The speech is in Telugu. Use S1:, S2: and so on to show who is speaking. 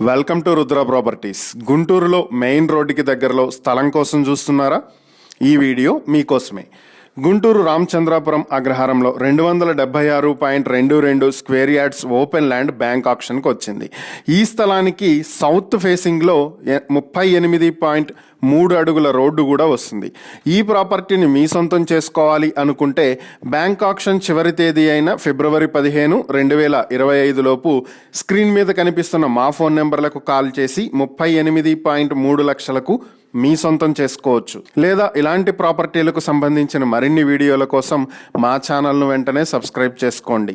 S1: Welcome to Rudra properties. గుంటూరులో మెయిన్ రోడ్డుకి దగ్గరలో స్థలం కోసం చూస్తున్నారా? ఈ వీడియో మీకోసమే. గుంటూరు రామచంద్రాపురం అగ్రహారంలో 276.22 square yards open land bank ఆక్షన్కి వచ్చింది. ఈ స్థలానికి సౌత్ ఫేసింగ్లో 38.3 అడుగుల రోడ్డు కూడా వస్తుంది. ఈ ప్రాపర్టీని మీ సొంతం చేసుకోవాలి అనుకుంటే బ్యాంక్ ఆక్షన్ చివరి తేదీ అయిన ఫిబ్రవరి 15, 2025 లోపు స్క్రీన్ మీద కనిపిస్తున్న మా ఫోన్ నెంబర్లకు కాల్ చేసి 38.3 లక్షలకు మీ సొంతం చేసుకోవచ్చు. లేదా ఇలాంటి ప్రాపర్టీలకు సంబంధించిన మరిన్ని వీడియోల కోసం మా ఛానల్ను వెంటనే సబ్స్క్రైబ్ చేసుకోండి.